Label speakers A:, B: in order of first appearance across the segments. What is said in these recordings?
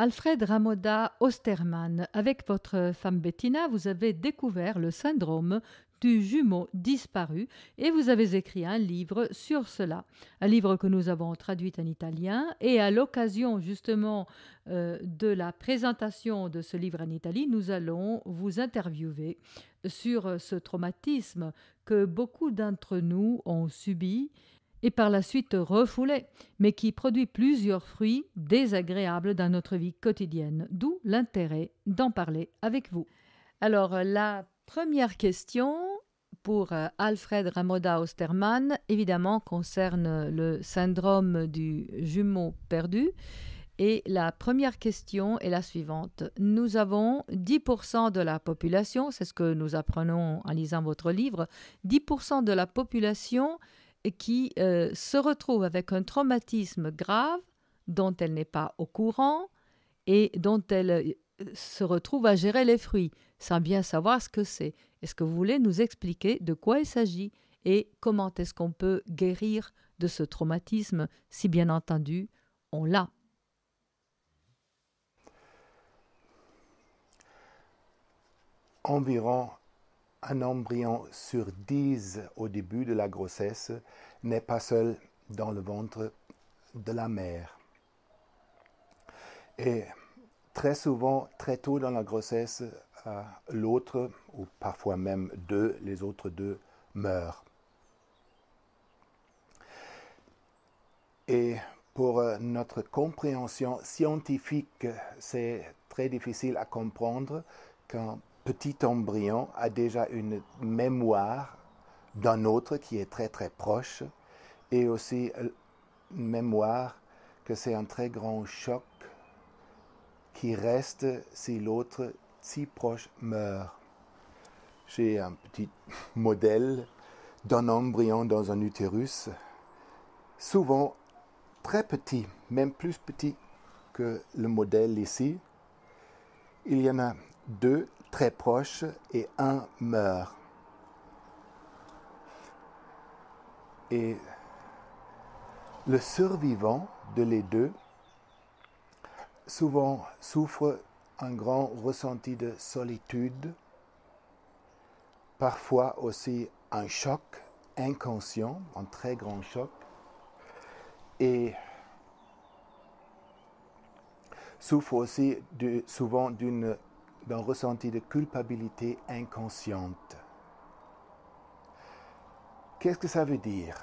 A: Alfred Ramoda Osterman, avec votre femme Bettina, vous avez découvert le syndrome du jumeau disparu et vous avez écrit un livre sur cela. Un livre que nous avons traduit en italien et à l'occasion justement de la présentation de ce livre en Italie, nous allons vous interviewer sur ce traumatisme que beaucoup d'entre nous ont subi et par la suite refoulé, mais qui produit plusieurs fruits désagréables dans notre vie quotidienne, d'où l'intérêt d'en parler avec vous. Alors, la première question pour Alfred Ramoda Osterman, évidemment, concerne le syndrome du jumeau perdu. Et la première question est la suivante. Nous avons 10% de la population, c'est ce que nous apprenons en lisant votre livre, 10% de la population qui se retrouve avec un traumatisme grave dont elle n'est pas au courant et dont elle se retrouve à gérer les fruits sans bien savoir ce que c'est. Est-ce que vous voulez nous expliquer de quoi il s'agit et comment est-ce qu'on peut guérir de ce traumatisme si bien entendu on l'a?
B: Environ un embryon sur 10 au début de la grossesse n'est pas seul dans le ventre de la mère. Et très souvent, très tôt dans la grossesse, l'autre, ou parfois même les autres deux, meurent. Et pour notre compréhension scientifique, c'est très difficile à comprendre qu'un petit embryon a déjà une mémoire d'un autre qui est très très proche et aussi une mémoire que c'est un très grand choc qui reste si l'autre si proche meurt. J'ai un petit modèle d'un embryon dans un utérus, souvent très petit, même plus petit que le modèle ici. Il y en a deux très proches et un meurt. Et le survivant de les deux souvent souffre un grand ressenti de solitude, parfois aussi un choc inconscient, un très grand choc, et souffre aussi souvent d'un ressenti de culpabilité inconsciente. Qu'est-ce que ça veut dire?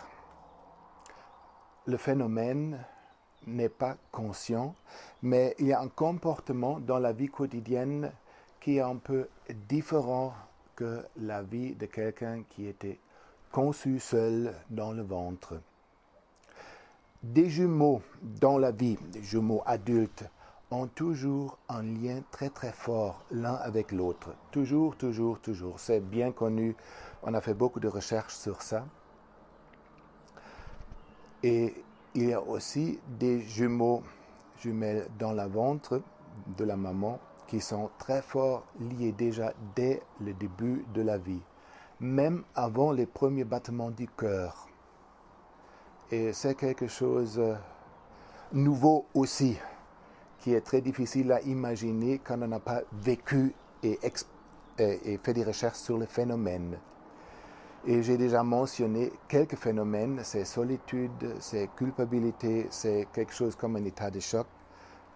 B: Le phénomène n'est pas conscient, mais il y a un comportement dans la vie quotidienne qui est un peu différent que la vie de quelqu'un qui était conçu seul dans le ventre. Des jumeaux dans la vie, des jumeaux adultes, ont toujours un lien très très fort l'un avec l'autre. Toujours, toujours, toujours. C'est bien connu. On a fait beaucoup de recherches sur ça. Et il y a aussi des jumelles dans le ventre de la maman qui sont très fort liés déjà dès le début de la vie, même avant les premiers battements du cœur. Et c'est quelque chose de nouveau aussi, qui est très difficile à imaginer quand on n'a pas vécu et fait des recherches sur le phénomène. Et j'ai déjà mentionné quelques phénomènes, c'est solitude, c'est culpabilité, c'est quelque chose comme un état de choc,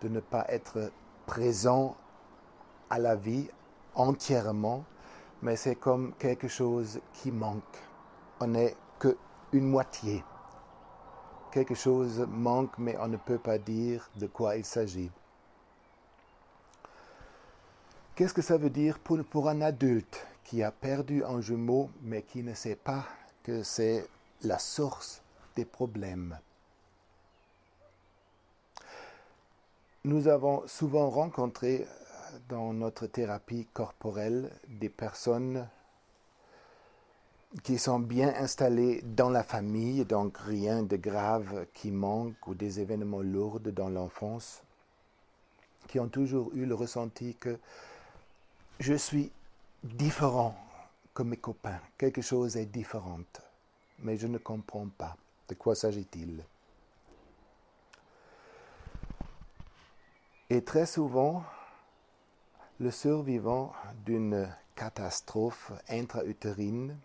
B: de ne pas être présent à la vie entièrement, mais c'est comme quelque chose qui manque. On n'est qu'une moitié. Quelque chose manque, mais on ne peut pas dire de quoi il s'agit. Qu'est-ce que ça veut dire pour un adulte qui a perdu un jumeau, mais qui ne sait pas que c'est la source des problèmes? Nous avons souvent rencontré dans notre thérapie corporelle des personnes qui sont bien installées dans la famille, donc rien de grave qui manque ou des événements lourds dans l'enfance, qui ont toujours eu le ressenti que je suis différent que mes copains, quelque chose est différent, mais je ne comprends pas. De quoi s'agit-il? Et très souvent, le survivant d'une catastrophe intra-utérine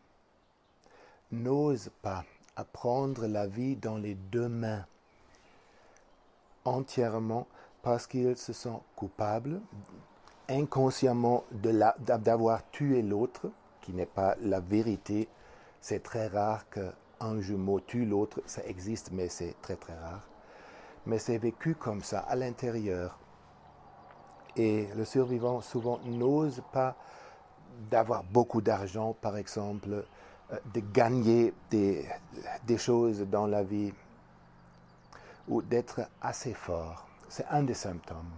B: n'ose pas prendre la vie dans les deux mains entièrement parce qu'il se sent coupable inconsciemment d'avoir tué l'autre, qui n'est pas la vérité. C'est très rare qu'un jumeau tue l'autre, ça existe mais c'est très très rare. Mais c'est vécu comme ça à l'intérieur. Et le survivant souvent n'ose pas d'avoir beaucoup d'argent, par exemple, de gagner des choses dans la vie ou d'être assez fort. C'est un des symptômes.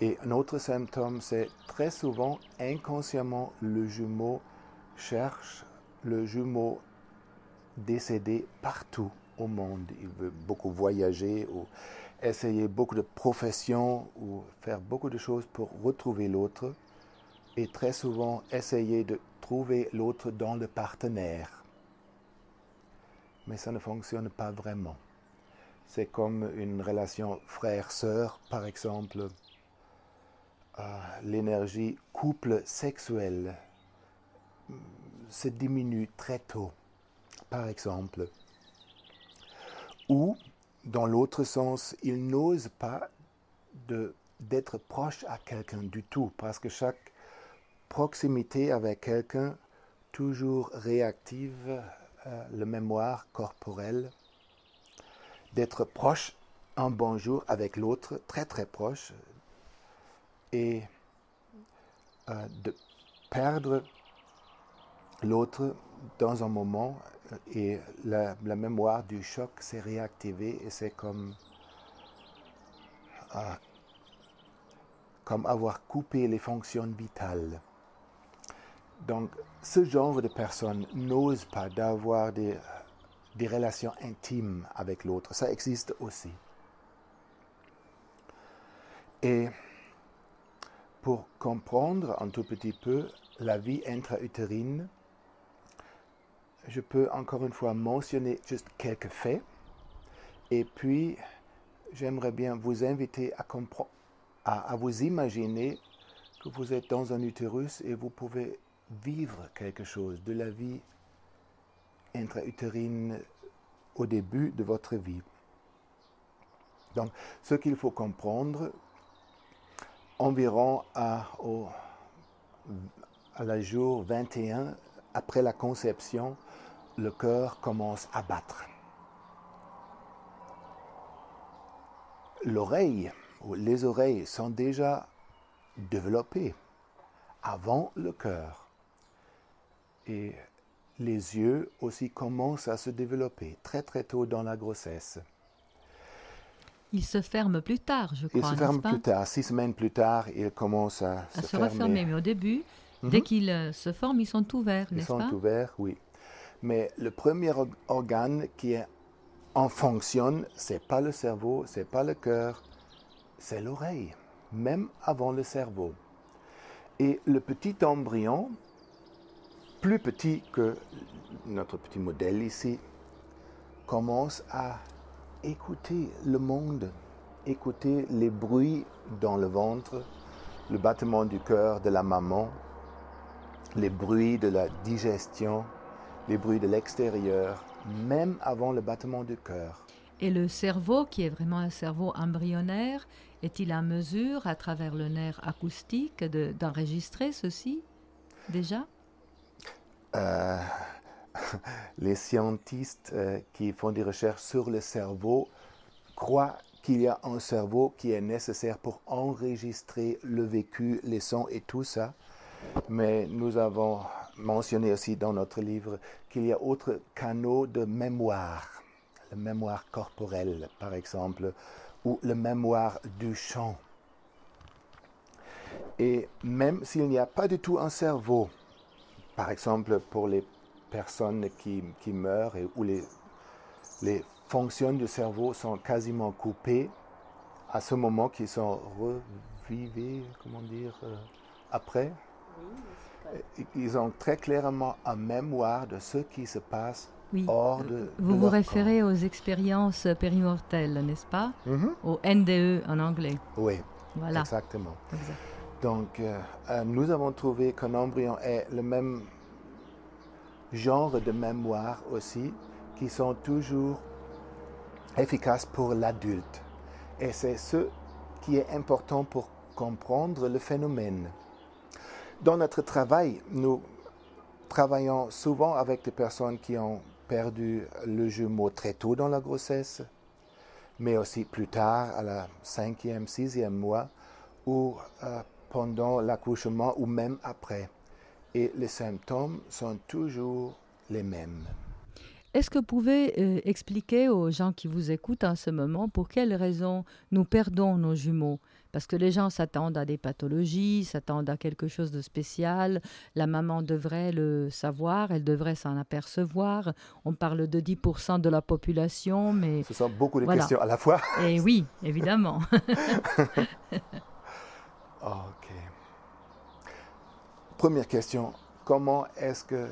B: Et un autre symptôme, c'est très souvent, inconsciemment, le jumeau cherche le jumeau décédé partout au monde. Il veut beaucoup voyager ou essayer beaucoup de professions ou faire beaucoup de choses pour retrouver l'autre. Et très souvent, essayer de trouver l'autre dans le partenaire. Mais ça ne fonctionne pas vraiment. C'est comme une relation frère-sœur, par exemple. L'énergie couple sexuelle se diminue très tôt, par exemple. Ou, dans l'autre sens, il n'ose pas d'être proche à quelqu'un du tout, parce que chaque proximité avec quelqu'un toujours réactive la mémoire corporelle, d'être proche un bonjour avec l'autre, très très proche, et de perdre l'autre dans un moment et la mémoire du choc s'est réactivée et c'est comme avoir coupé les fonctions vitales. Donc, ce genre de personne n'ose pas d'avoir des relations intimes avec l'autre. Ça existe aussi. Et pour comprendre un tout petit peu la vie intra-utérine, je peux encore une fois mentionner juste quelques faits. Et puis, j'aimerais bien vous inviter à vous imaginer que vous êtes dans un utérus et vous pouvez vivre quelque chose de la vie intra-utérine au début de votre vie. Donc, ce qu'il faut comprendre, environ à la jour 21, après la conception, le cœur commence à battre. L'oreille ou les oreilles sont déjà développées avant le cœur. Et les yeux aussi commencent à se développer très très tôt dans la grossesse.
A: Ils se ferment plus tard, je crois,
B: Ils se ferment plus tard. 6 semaines plus tard, ils commencent à se fermer.
A: Refermer. Mais au début, dès qu'ils se forment, ils sont ouverts, n'est-ce pas?
B: Ils sont ouverts, oui. Mais le premier organe qui est en fonction, c'est pas le cerveau, c'est pas le cœur, c'est l'oreille, même avant le cerveau. Et le petit embryon, plus petit que notre petit modèle ici, commence à écouter le monde, écouter les bruits dans le ventre, le battement du cœur de la maman, les bruits de la digestion, les bruits de l'extérieur, même avant le battement du cœur.
A: Et le cerveau, qui est vraiment un cerveau embryonnaire, est-il en mesure, à travers le nerf acoustique, d'enregistrer ceci, déjà?
B: Les scientifiques qui font des recherches sur le cerveau croient qu'il y a un cerveau qui est nécessaire pour enregistrer le vécu, les sons et tout ça. Mais nous avons mentionné aussi dans notre livre qu'il y a d'autres canaux de mémoire, la mémoire corporelle par exemple, ou la mémoire du chant. Et même s'il n'y a pas du tout un cerveau, par exemple pour les personnes qui meurent et où les fonctions du cerveau sont quasiment coupées, à ce moment qu'ils sont revivés, comment dire, après, ils ont très clairement une mémoire de ce qui se passe hors de
A: Vous
B: leur
A: référez
B: corps.
A: aux expériences périmortelles, n'est-ce pas? Au NDE en anglais.
B: Oui,
A: Voilà,
B: exactement.
A: exact.
B: Donc, nous avons trouvé qu'un embryon est le même genre de mémoire aussi, qui sont toujours efficaces pour l'adulte. Et c'est ce qui est important pour comprendre le phénomène. Dans notre travail, nous travaillons souvent avec des personnes qui ont perdu le jumeau très tôt dans la grossesse, mais aussi plus tard, à la 5e, 6e mois, ou pendant l'accouchement, ou même après. Et les symptômes sont toujours les mêmes.
A: Est-ce que vous pouvez expliquer aux gens qui vous écoutent en ce moment pour quelles raisons nous perdons nos jumeaux? Parce que les gens s'attendent à des pathologies, s'attendent à quelque chose de spécial. La maman devrait le savoir, elle devrait s'en apercevoir. On parle de 10% de la population, mais
B: Ce sont beaucoup de
A: voilà.
B: questions à la fois.
A: Et oui, évidemment.
B: Ok. Première question, comment est-ce que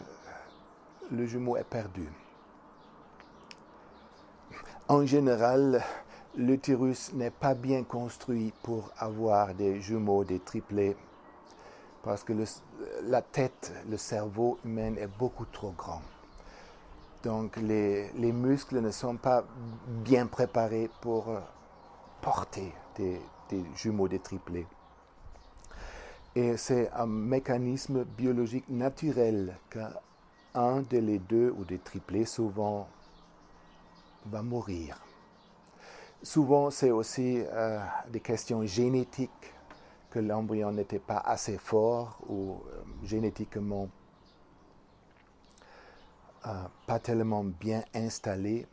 B: le jumeau est perdu? En général, l'utérus n'est pas bien construit pour avoir des jumeaux, des triplés, parce que la tête, le cerveau humain est beaucoup trop grand. Donc les muscles ne sont pas bien préparés pour porter des jumeaux, des triplés. Et c'est un mécanisme biologique naturel qu'un des deux ou des triplés souvent va mourir. Souvent, c'est aussi des questions génétiques, que l'embryon n'était pas assez fort ou génétiquement pas tellement bien installé.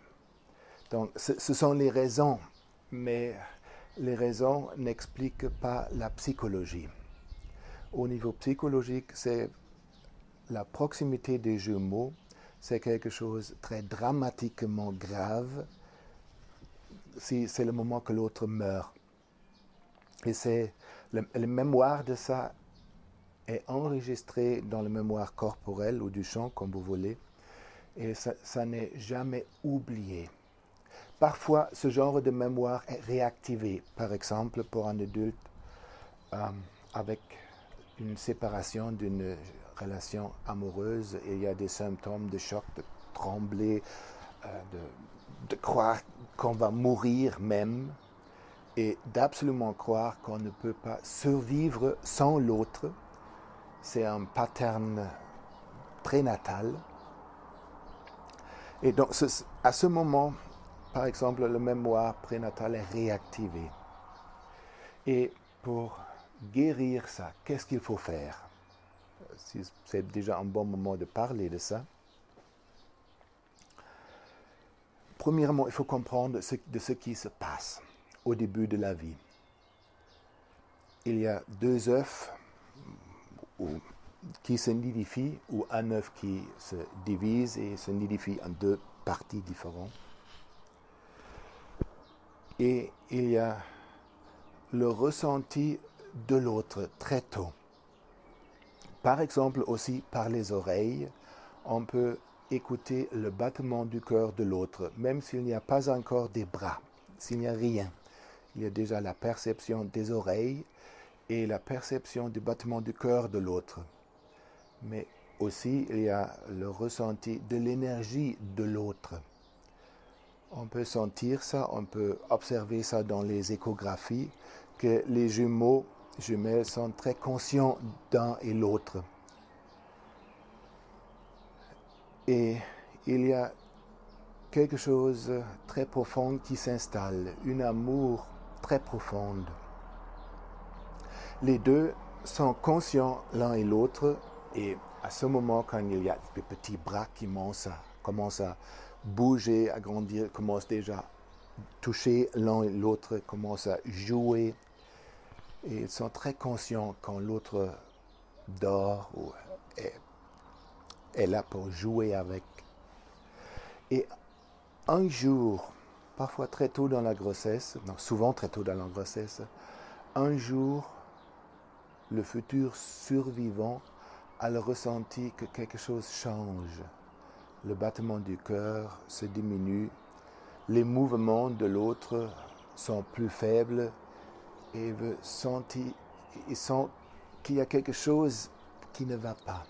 B: Donc, ce sont les raisons, mais les raisons n'expliquent pas la psychologie. Au niveau psychologique, c'est la proximité des jumeaux, c'est quelque chose de très dramatiquement grave si c'est le moment que l'autre meurt. Et c'est le mémoire de ça est enregistré dans la mémoire corporelle ou du chant, comme vous voulez, et ça n'est jamais oublié. Parfois, ce genre de mémoire est réactivé. Par exemple, pour un adulte avec une séparation d'une relation amoureuse, il y a des symptômes de choc, de trembler, de croire qu'on va mourir même, et d'absolument croire qu'on ne peut pas survivre sans l'autre. C'est un pattern prénatal. Et donc, à ce moment, par exemple, le mémoire prénatal est réactivé. Et pour guérir ça, qu'est-ce qu'il faut faire? C'est déjà un bon moment de parler de ça. Premièrement, il faut comprendre de ce qui se passe au début de la vie. Il y a deux œufs qui se nidifient ou un œuf qui se divise et se nidifie en deux parties différentes. Et il y a le ressenti de l'autre très tôt. Par exemple, aussi par les oreilles, on peut écouter le battement du cœur de l'autre, même s'il n'y a pas encore des bras, s'il n'y a rien. Il y a déjà la perception des oreilles et la perception du battement du cœur de l'autre. Mais aussi, il y a le ressenti de l'énergie de l'autre. On peut sentir ça, on peut observer ça dans les échographies, que les jumelles sont très conscients d'un et l'autre. Et il y a quelque chose de très profond qui s'installe, un amour très profond. Les deux sont conscients l'un et l'autre, et à ce moment, quand il y a des petits bras qui commencent à bouger, à grandir, commencent déjà à toucher l'un et l'autre, commencent à jouer, et ils sont très conscients quand l'autre dort ou est là pour jouer avec. Et un jour, parfois très tôt dans la grossesse, non, souvent très tôt dans la grossesse, un jour, le futur survivant a le ressenti que quelque chose change. Le battement du cœur se diminue, les mouvements de l'autre sont plus faibles et ils sentent qu'il y a quelque chose qui ne va pas.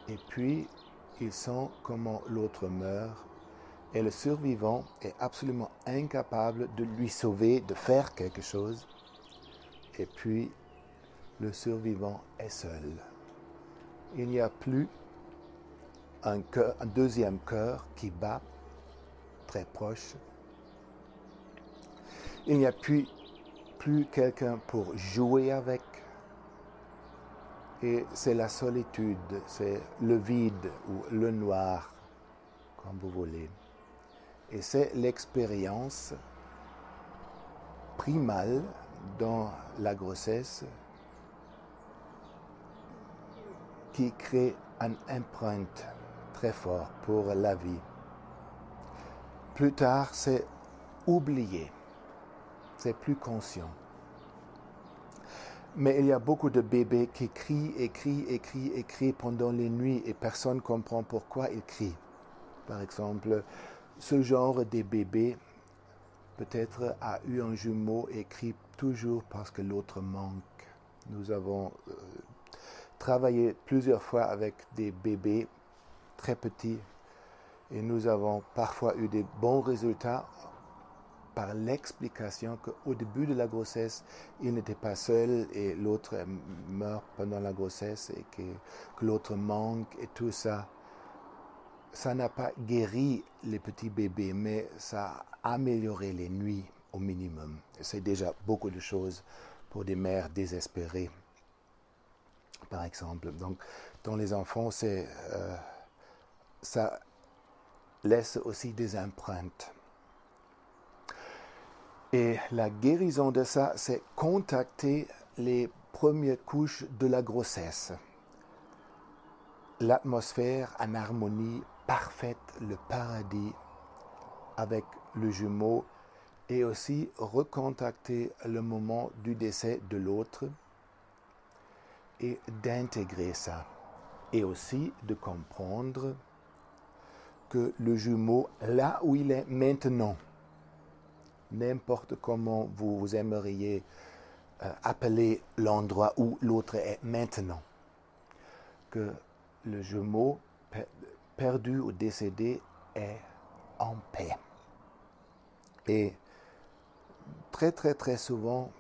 B: Et puis, ils sentent comment l'autre meurt et le survivant est absolument incapable de lui sauver, de faire quelque chose. Et puis, le survivant est seul. Il n'y a plus un deuxième cœur qui bat très proche. Il n'y a plus quelqu'un pour jouer avec. Et c'est la solitude, c'est le vide ou le noir, comme vous voulez. Et c'est l'expérience primale dans la grossesse qui crée une empreinte très forte pour la vie. Plus tard, c'est oublié, c'est plus conscient. Mais il y a beaucoup de bébés qui crient pendant les nuits et personne ne comprend pourquoi ils crient. Par exemple, ce genre de bébé peut-être a eu un jumeau et crie toujours parce que l'autre manque. Nous avons travaillé plusieurs fois avec des bébés très petits et nous avons parfois eu des bons résultats par l'explication qu'au début de la grossesse, il n'était pas seul et l'autre meurt pendant la grossesse et que l'autre manque et tout ça. Ça n'a pas guéri les petits bébés, mais ça a amélioré les nuits au minimum. C'est déjà beaucoup de choses pour des mères désespérées, par exemple. Donc, dans les enfants, ça laisse aussi des empreintes. Et la guérison de ça, c'est contacter les premières couches de la grossesse. L'atmosphère en harmonie parfaite, le paradis avec le jumeau et aussi recontacter le moment du décès de l'autre et d'intégrer ça. Et aussi de comprendre que le jumeau, là où il est maintenant, n'importe comment vous aimeriez appeler l'endroit où l'autre est maintenant, que le jumeau perdu ou décédé est en paix. Et très souvent,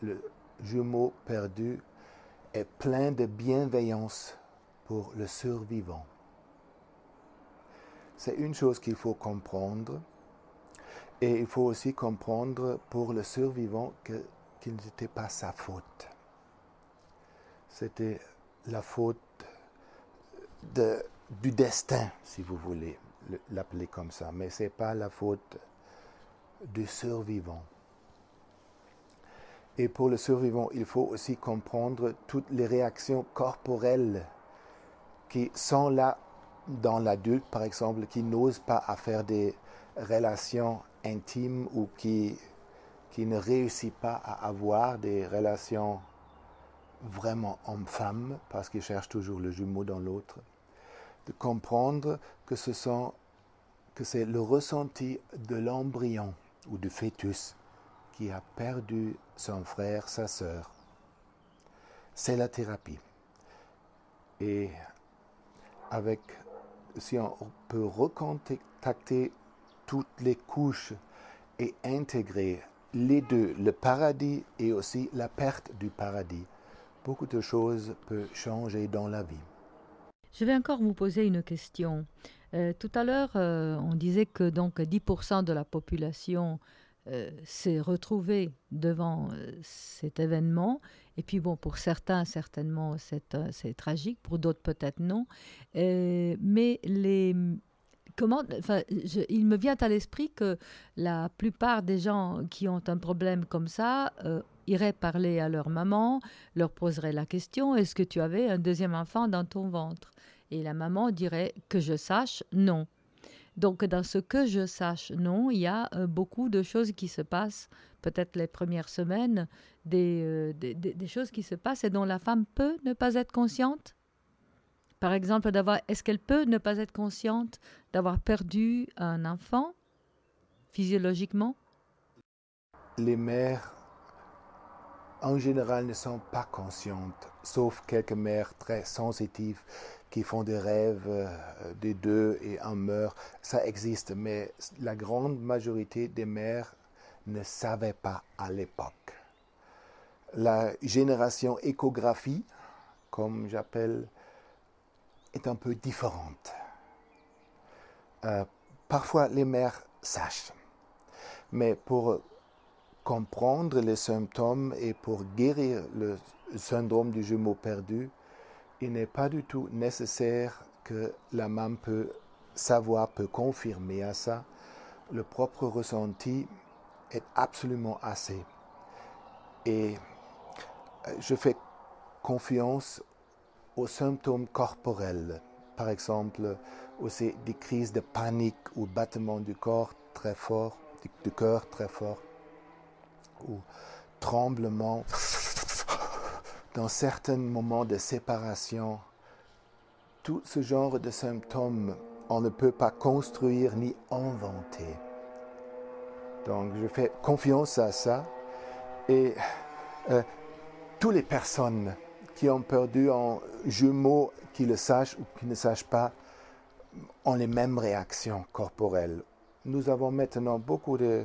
B: le jumeau perdu est plein de bienveillance pour le survivant. C'est une chose qu'il faut comprendre. Et il faut aussi comprendre pour le survivant qu'il n'était pas sa faute. C'était la faute du destin, si vous voulez l'appeler comme ça. Mais ce n'est pas la faute du survivant. Et pour le survivant, il faut aussi comprendre toutes les réactions corporelles qui sont là dans l'adulte, par exemple, qui n'ose pas à faire des relations intimes ou qui ne réussit pas à avoir des relations vraiment homme-femme parce qu'il cherche toujours le jumeau dans l'autre. De comprendre que c'est le ressenti de l'embryon ou du fœtus qui a perdu son frère, sa sœur. C'est la thérapie. Et si on peut recontacter toutes les couches et intégrer les deux, le paradis et aussi la perte du paradis, beaucoup de choses peuvent changer dans la vie.
A: Je vais encore vous poser une question. Tout à l'heure, on disait que donc 10% de la population s'est retrouvée devant cet événement. Et puis bon, pour certains, certainement, c'est tragique, pour d'autres peut-être non. Mais il me vient à l'esprit que la plupart des gens qui ont un problème comme ça iraient parler à leur maman, leur poseraient la question, est-ce que tu avais un deuxième enfant dans ton ventre? Et la maman dirait, que je sache, non. Donc dans ce que je sache, non, il y a beaucoup de choses qui se passent, peut-être les premières semaines, des choses qui se passent et dont la femme peut ne pas être consciente. Par exemple, est-ce qu'elle peut ne pas être consciente d'avoir perdu un enfant physiologiquement?
B: Les mères en général, ne sont pas conscientes, sauf quelques mères très sensitives qui font des rêves des deux et en meurent. Ça existe, mais la grande majorité des mères ne savaient pas à l'époque. La génération échographie, comme j'appelle, est un peu différente. Parfois, les mères sachent, mais pour comprendre les symptômes et pour guérir le syndrome du jumeau perdu, il n'est pas du tout nécessaire que la maman peut savoir, peut confirmer à ça. Le propre ressenti est absolument assez. Et je fais confiance aux symptômes corporels. Par exemple, aussi des crises de panique ou battements du corps très fort, du cœur très fort, ou tremblements dans certains moments de séparation. Tout ce genre de symptômes, on ne peut pas construire ni inventer. Donc, je fais confiance à ça. Et toutes les personnes qui ont perdu un jumeau, qui le sachent ou qui ne sachent pas, ont les mêmes réactions corporelles. Nous avons maintenant beaucoup de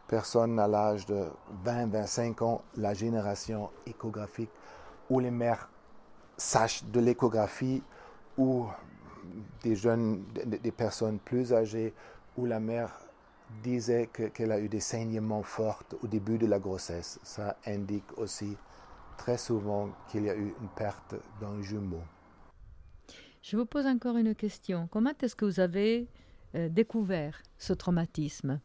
B: personnes à l'âge de 20-25 ans, la génération échographique, où les mères sachent de l'échographie, ou des jeunes, des personnes plus âgées, où la mère disait qu'elle a eu des saignements forts au début de la grossesse. Ça indique aussi très souvent qu'il y a eu une perte d'un jumeau.
A: Je vous pose encore une question. Comment est-ce que vous avez découvert ce traumatisme?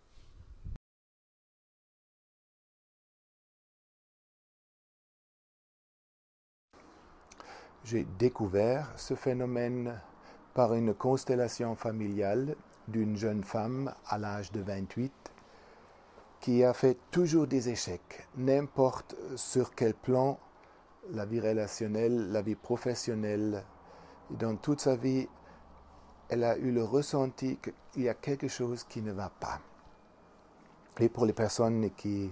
B: J'ai découvert ce phénomène par une constellation familiale d'une jeune femme à l'âge de 28 qui a fait toujours des échecs, n'importe sur quel plan, la vie relationnelle, la vie professionnelle. Et dans toute sa vie, elle a eu le ressenti qu'il y a quelque chose qui ne va pas. Et pour les personnes qui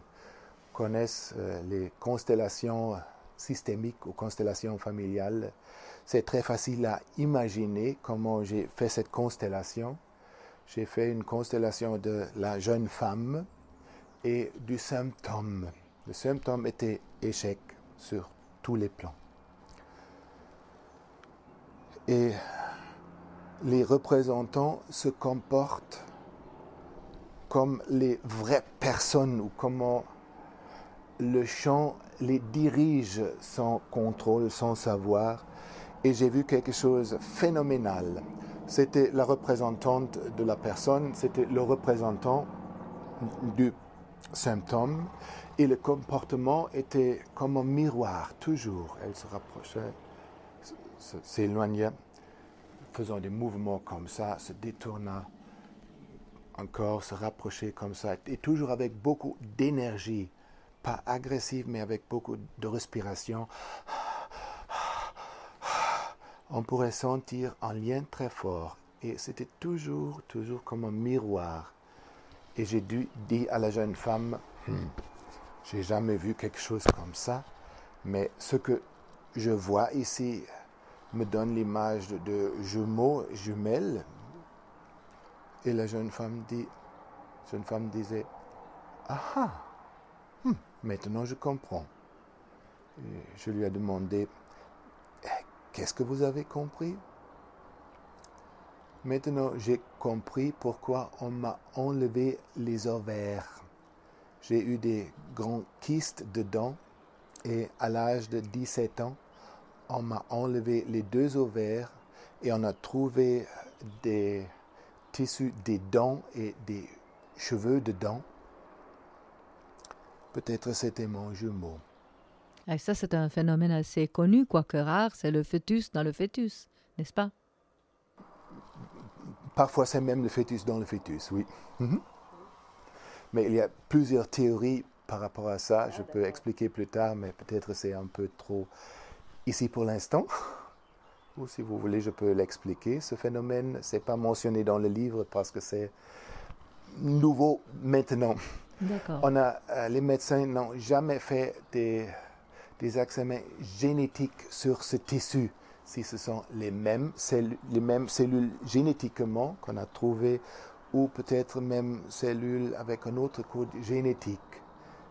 B: connaissent les constellations systémiques ou constellations familiales, c'est très facile à imaginer comment j'ai fait cette constellation. J'ai fait une constellation de la jeune femme et du symptôme. Le symptôme était échec sur tous les plans. Et les représentants se comportent comme les vraies personnes ou comment le champ les dirige sans contrôle, sans savoir. Et j'ai vu quelque chose de phénoménal. C'était la représentante de la personne, c'était le représentant du symptôme. Et le comportement était comme un miroir, toujours. Elle se rapprochait, s'éloignait, faisant des mouvements comme ça, se détournant encore, se rapprochait comme ça, et toujours avec beaucoup d'énergie, pas agressive, mais avec beaucoup de respiration. On pourrait sentir un lien très fort, et c'était toujours comme un miroir. Et j'ai dit à la jeune femme, j'ai jamais vu quelque chose comme ça, mais ce que je vois ici me donne l'image de jumeaux, jumelles. Et la jeune femme disait, ah, maintenant je comprends. Et je lui ai demandé, qu'est-ce que vous avez compris? Maintenant j'ai compris pourquoi on m'a enlevé les ovaires. J'ai eu des grands kystes dedans et à l'âge de 17 ans, on m'a enlevé les 2 ovaires et on a trouvé des tissus des dents et des cheveux dedans. Peut-être c'était mon jumeau.
A: Et ça, c'est un phénomène assez connu, quoique rare, c'est le fœtus dans le fœtus, n'est-ce pas?
B: Parfois, c'est même le fœtus dans le fœtus, oui. Mais il y a plusieurs théories par rapport à ça. Je peux expliquer plus tard, mais peut-être c'est un peu trop ici pour l'instant. Ou si vous voulez, je peux l'expliquer. Ce phénomène, ce n'est pas mentionné dans le livre parce que c'est nouveau maintenant.
A: D'accord.
B: Les médecins n'ont jamais fait des des examens génétiques sur ce tissu, si ce sont les mêmes cellules génétiquement qu'on a trouvées, ou peut-être même cellules avec un autre code génétique.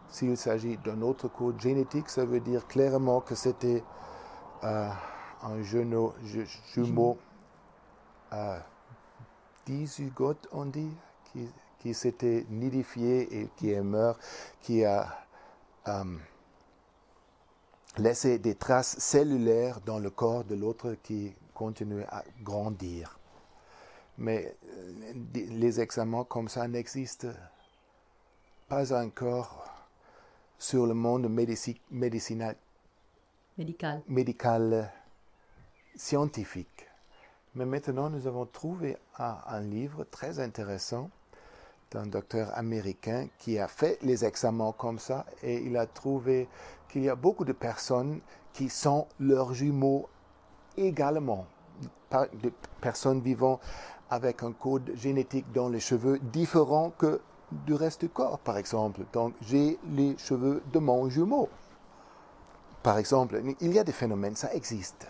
B: S'il s'agit d'un autre code génétique, ça veut dire clairement que c'était un jumeau dizygote, on dit, qui s'était nidifié et qui est mort, qui a laissé des traces cellulaires dans le corps de l'autre qui continuait à grandir. Mais les examens comme ça n'existent pas encore sur le monde médical scientifique. Mais maintenant, nous avons trouvé un livre très intéressant d'un docteur américain qui a fait les examens comme ça, et il a trouvé qu'il y a beaucoup de personnes qui sont leurs jumeaux également, de personnes vivant avec un code génétique dans les cheveux différent que du reste du corps, par exemple. Donc, j'ai les cheveux de mon jumeau. Par exemple, il y a des phénomènes, ça existe.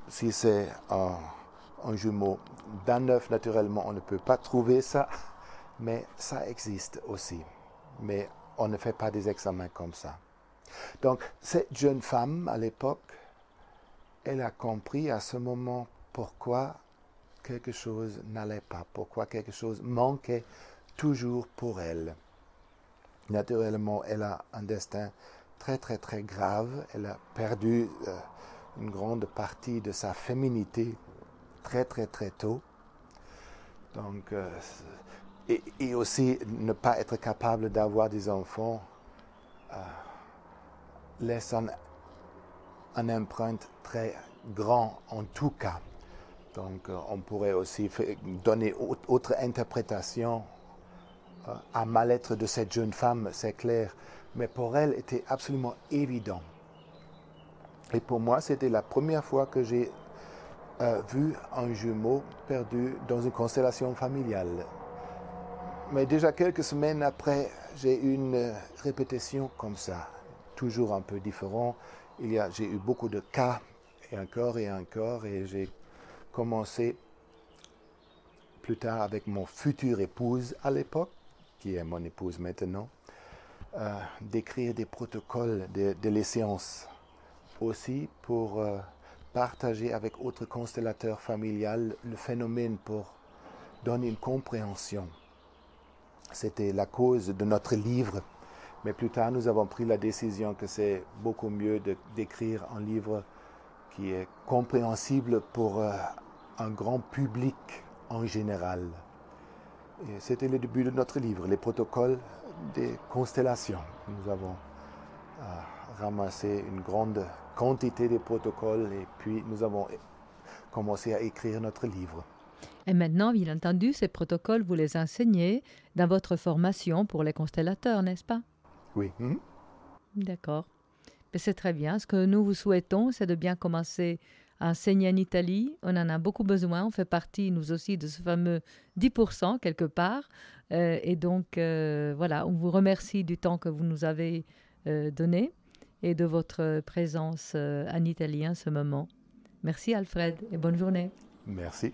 B: Si c'est un jumeau d'un œuf, naturellement, on ne peut pas trouver ça, mais ça existe aussi. Mais on ne fait pas des examens comme ça. Donc, cette jeune femme, à l'époque, elle a compris à ce moment pourquoi quelque chose n'allait pas, pourquoi quelque chose manquait toujours pour elle. Naturellement, elle a un destin très, très, très grave. Elle a perdu une grande partie de sa féminité très, très, très tôt. Donc, et aussi ne pas être capable d'avoir des enfants laisse une empreinte très grande en tout cas. Donc, on pourrait aussi donner autre interprétation à mal-être de cette jeune femme, c'est clair. Mais pour elle, c'était absolument évident. Et pour moi, c'était la première fois que j'ai vu un jumeau perdu dans une constellation familiale. Mais déjà quelques semaines après, j'ai eu une répétition comme ça, toujours un peu différent. J'ai eu beaucoup de cas, et encore, et j'ai commencé plus tard avec mon future épouse à l'époque, qui est mon épouse maintenant, d'écrire des protocoles de les séances aussi pour partager avec autres constellateurs familiales le phénomène pour donner une compréhension. C'était la cause de notre livre, mais plus tard nous avons pris la décision que c'est beaucoup mieux d'écrire un livre qui est compréhensible pour un grand public en général. Et c'était le début de notre livre, les protocoles des constellations. Nous avons ramassé une grande quantité de protocoles et puis nous avons commencé à écrire notre livre.
A: Et maintenant, bien entendu, ces protocoles, vous les enseignez dans votre formation pour les constellateurs, n'est-ce pas?
B: Oui.
A: D'accord. Mais c'est très bien. Ce que nous vous souhaitons, c'est de bien commencer à enseigner en Italie. On en a beaucoup besoin. On fait partie, nous aussi, de ce fameux 10% quelque part. Et donc, voilà, on vous remercie du temps que vous nous avez donné et de votre présence en Italie en ce moment. Merci Alfred et bonne journée.
B: Merci.